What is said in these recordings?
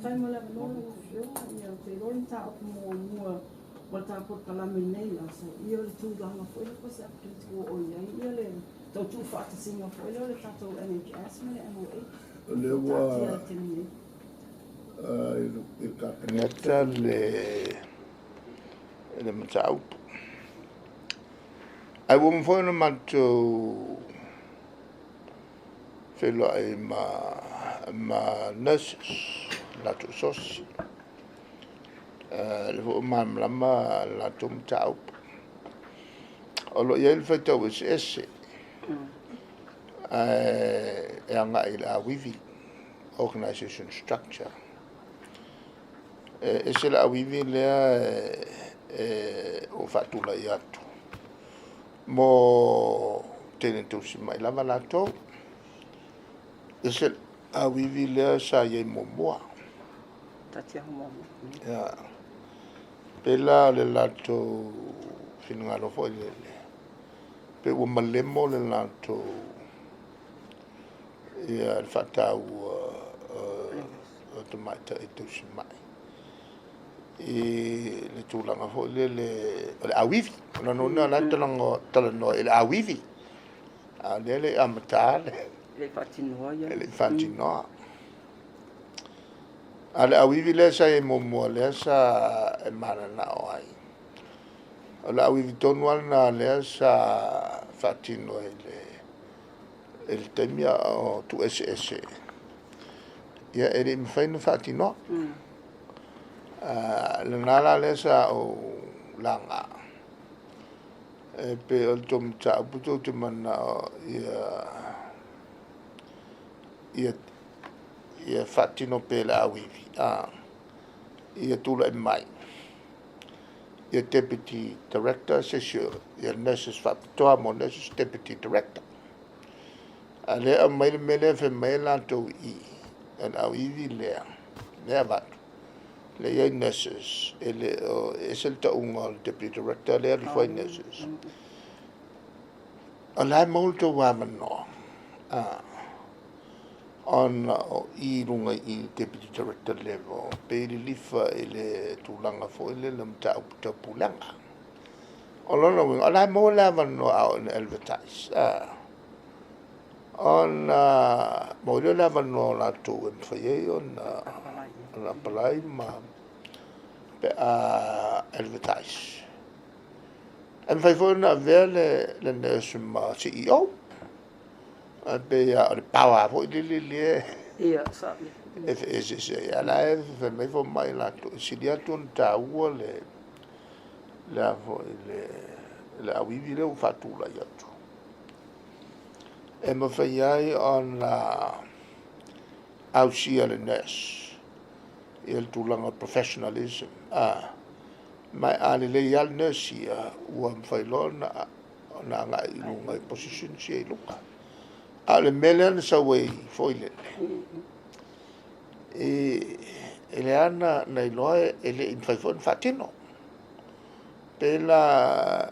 Fai mala no yo ya te ron ta mo mo mo ta por kala minela so io le tu danga foi le cosa tu tu o ya io le to tu fa ta singa foi le ta to NHS me mo e le wa il caponetta le matau ai wo mo foi no manto ma nurses la tu sos le vo mam lama la tu matau o lo ia il faitau ese e anga i la wivi organization structure e se la wivi lea o fatula i atu mo tenen tusi mai lava latou e se la wivi lea sa iai momoa ia pela le latou finagalo foi lele pe ua malemo le latou ia le faataua o tamaita e tusi mai i le tulaga foʻi le awivi ona nona la talanoa i le awivi a lea le amatā le faatinoa a le awivi lea sa e momoa lea sa e malanao ai o le awivi tonu ana lea sa faatino e le taimia o tuesese ia e leʻi mafai na faatinoa lana la lea sa o laga e pe o le tomataupu tou te manao ia faatino pe le awivi ia tulaʻi mai ia deputy director sesio ia nurses faapitoa mo nurses deputy director a lea mai le mea lea femai latou i an awivi lea vatu le iai nurses e se le taʻuga o le deputy director lea lifai nurses o lae mau le tou amanoa ona o i luga i deputy director level pei le lifa i le tulaga foʻi le mataupu taupulaga o lona uiga o lae mau le amanoa ao ina advertise ona mo le amanoa o latou e mafai ai ona apalai ma pe advertise e mafai foʻi ona avea le nurse ma CEO pe o le pawa foʻi lelelea e feesese ia lae femai fo mai latou e sili atu ona tāua le a foʻi le awivi lea ua faatulai atu e mafai ai ona ausia le nurse ia le tulaga professionalism mai a lelei a le nurse ia ua mafai loa ona agaʻi i luga i position sia i luga a le mea lea na sauai foʻi lele e le ana na iloa e leʻi mafai foʻi na faatino pe la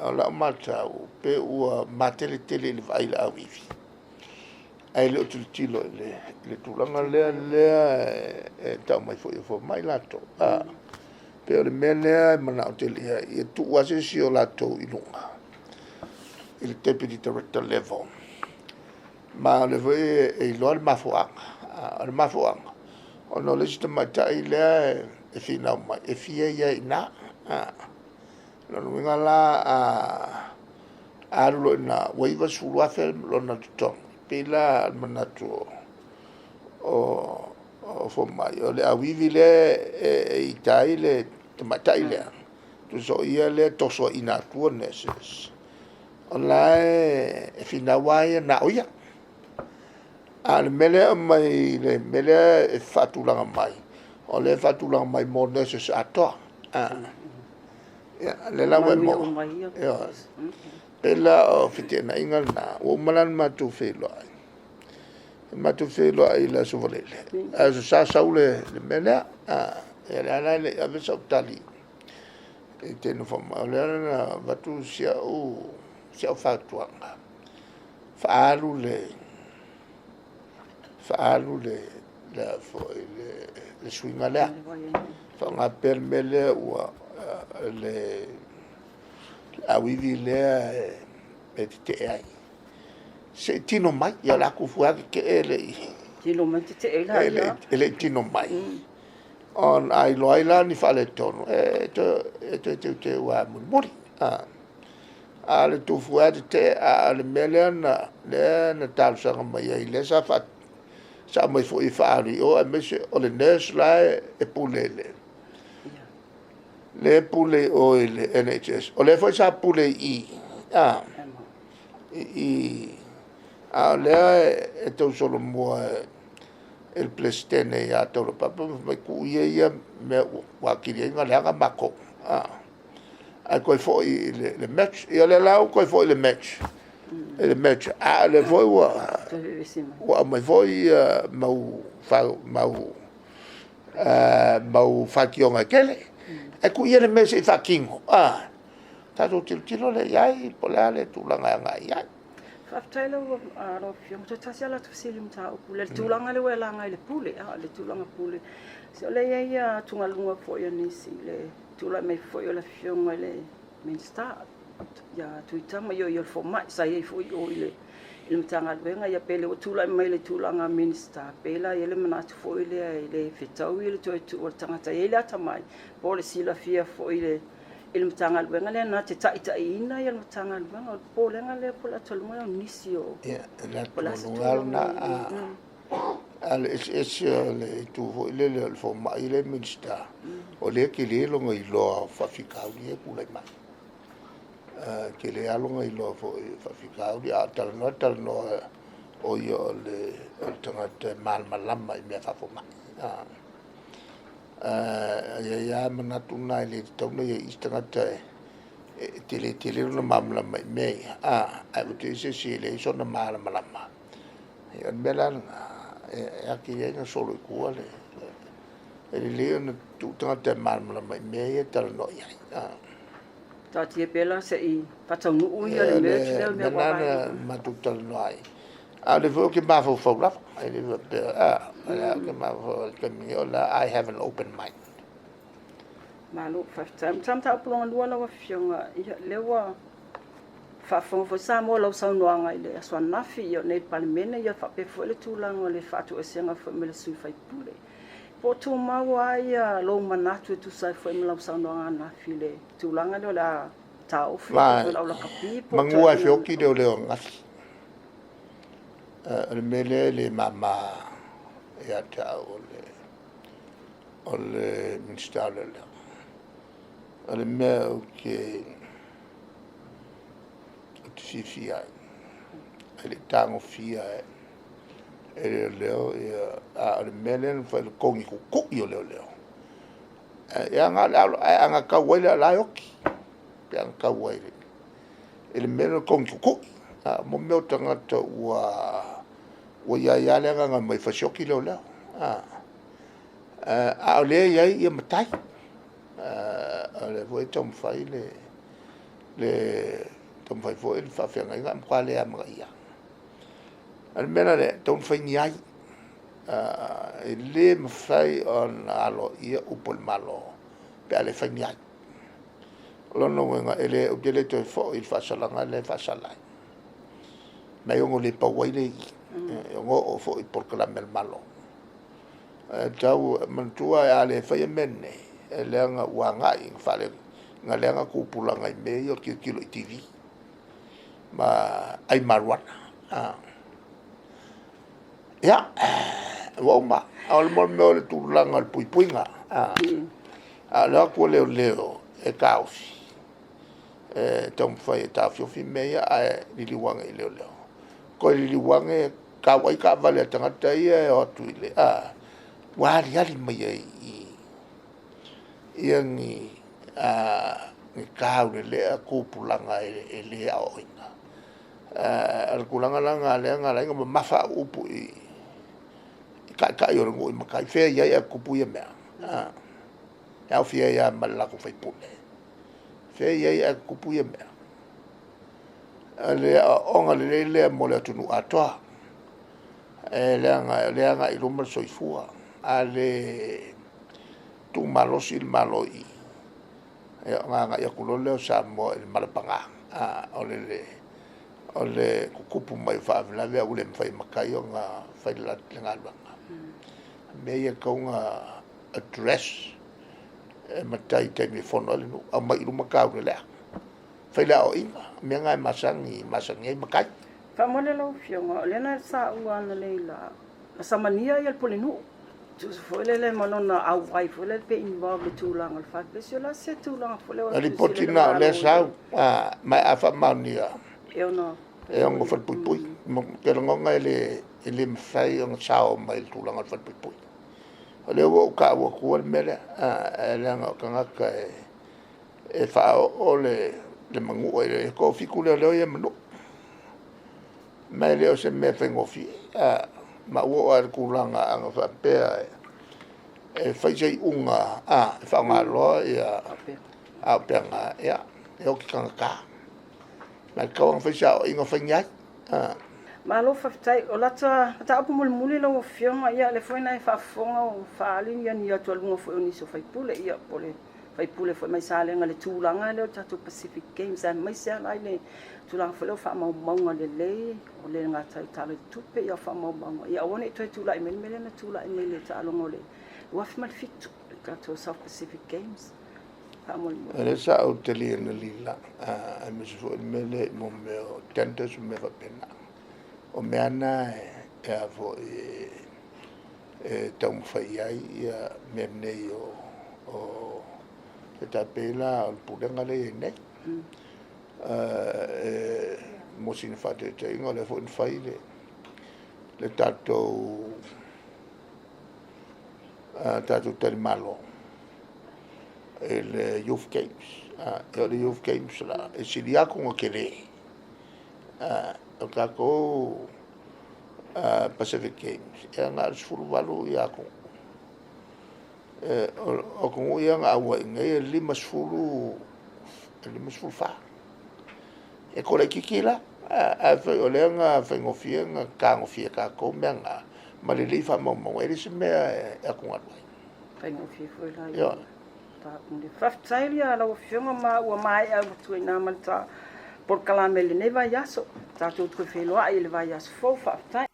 o laʻu matau pe ua mateletele i le vaai le awivi ai le o tilitilo i le tulaga lea e taʻu mai foʻi fo mai latou pe o le mea lea e manaʻo tele ia tuu asesi o latou i luga i le deputy director level ma le foi e iloa le mafuaga ona o lesi tamaitaʻi lea e finau mai e fia ia inā lona uiga la alu loina uaiva suluafe lona totogi pei la manatu o fomai o le awivi lea e itai le tamaitaʻi lea tusoʻia lea tosoaʻina atua nurses o lae e finau ai na o ia a le mele mai le mele e faatulaga mai o le faatulaga mai mo nurses atoa ia le lau e mo ia pela o fitianaʻiga lana ua uma lana matou feiloaʻi matou feiloaʻi la sovalele a so sasau le mele ia le ala leʻi ave saʻutali e tenu fama o le ala na vatu siaʻu faatuaga faalu le le fo le swinga le fa nga per mele ua le awivi le e te ai se tino mai ya la ku fua ke ele tino mai te ela ya ele tino mai on ai loila ni fa le tono te wa muri ale tu fua te ale mele na le tal sa mai ile sa fa sa mai fo I fa'ali o me se o le nurse la e pulele le pule o le NHS o le fo sa pule I le e tau solo mua el plestene ya tau papa mai ku ia me wa kiri nga le anga mako ai koi fo le match ia le lau koi fo le match le match le foi wa mai foi mau fa kionga kele e ku ia le mese fa kingo ta do tilo le yai polale tu langa ngai Faafetaila ua arofio mo tasi ala tafsiri mataupu le tulaga le ua laga I le pule le tulaga pule se o leia ia tugaluga foʻi o nisi le tulaʻi mai foʻi o le afioga I le minista ia tuitama io le fomaʻi saiai foʻi o I le matagaluega ia pe le ua tulaʻi mai le tulaga minista pe la ia le manatu foʻi lea I le fetau I le tuaituʻu o le tagata iai le atamai po le silafia foʻi le il matagaluega lea na te taʻitaʻiina ia le matagaluega o le polega lea po le ataluga o nisi o ale esi le tu vo le fo mai le minsta o le ke le lo ngai lo fa fikau ni e pula mai ke le alo ngai lo fo fa fikau di atal no o yo le tanga mal malama I me fa fo mai ya manatu nai le tonu ye istanga tele no mamla mai me ai wote se le so na mala malama ya melan ya ki ye no solo ku ale le no tu tanga mamla mai me tal no ya ta tie pela se I Pataunu'u ia le mea le mea matu tal no ai le vo ke ma fo la le ke ma fo ke mi ola I have an open mind malo tam ta pulonga lua la fionga le wa fa fo Samoa lo saunoanga I le so nafi io nei Palemia ia fa pe fo le tulanga le fa tu esenga fo me le sui fai pule po tu mau ai lo manatu tu sai fo me lo saunoanga nafi le tulanga le la tau fo la kapi po mangua fioki de le ngafi le mele le mama ya tau le minstale le me che si fia le tango fia leo le mele fa le kongi ku io leo anga ka wele la yoki anga ka wele le mele kongi ku mo me tanga to wa ya le nga mai fa shoki leo le ia matai le voi tom fai le tom fai foi il fa fenga ngam kwale am ia al mena le tom fai ni ai le mfai on alo ia upol malo pe ale fai ni ai lo no nga ele o dele to fo il fa salanga le fa salai mai o le pa wai le o fo por clamel malo tau mantua ale fai menne le nga wanga I fale nga le nga ku pulanga me yo kilo TV ma ai marwana ya wo ma al mo le tulanga al puipuinga ala ko le e kausi tom fai ta fio fi me ya li wanga I le ko li wanga ka wai ka vale tanga tai o tuile wa ali mai ni kau le ku pulanga le oina al kulanga langa le nga la mafa upu ka yo ngo ma kai fe ya ku pu ya me ya fia ya mala ku fai pule fe ya ku pu ya me le onga le mo le tunu atoa leanga I luma soifua ale tu malosi il maloi nga ya kulole o Samoa il malapanga ole kukupu mai fa vela ve ule mfai makai o nga faila ngalwa me ia kaunga address matai te mi fono le no a mai luma ka le Feiloa'iga me ngai masangi makai Famole lo fionga lena sa uana leila samania ia pole no tu foi le malona au vai foi le pe involve tulanga fa pesiola se tulanga foi le ali potina le sa mai afa mania eu no ngo fa pui pero ngonga ele mfai on sao mai tulanga fa pui le wo ka wo ko mele ele nga kanga e fa le mangu e ko fikule le ia mano mai leo se me fengofi ma wo ar kulanga anga fa pe e faisei unga fa ngalo ia a penga ia e o ki kanga ka ma ka wan faisa inga fanya ma lo fa tai o la ta apu muli lo fioma ia le foi nai fa fonga o fa ali ia to lunga foi ni so fai pule ia pole fai pule foi mai sale nga le tulanga le tatu Pacific Games and mai se lai le tulanga foi lo fa mau le o le ngata I tala tupe ia fa mau ia one to tula mele na tula mele ta longo le waf mal fitu ka to South Pacific Games fa mo ele sa o tele na lila a me so mele mo me tentas me fa pena o me ana e a vo tau fai ai ia me nei o ta pela o pulenga le nei mo sin fate te ingo le fo fai le tato tel malo el Youth Games el Youth Games la e Sinia con que le o kako Pacific Games e nga sfulu valu ya ko o ko ia nga wa ngai lima sfulu fa e ko le kikila a fe o le nga fe ngofia nga ka ngofia ka ko menga ma le fa mo e se me a ko ngwa fa ngofia foi la yo ta ndi fa tsaila la fioma ma o mai a tu na malta por calamele ne vai aso ta tu ko Feiloa'iga le vai aso fo fa tai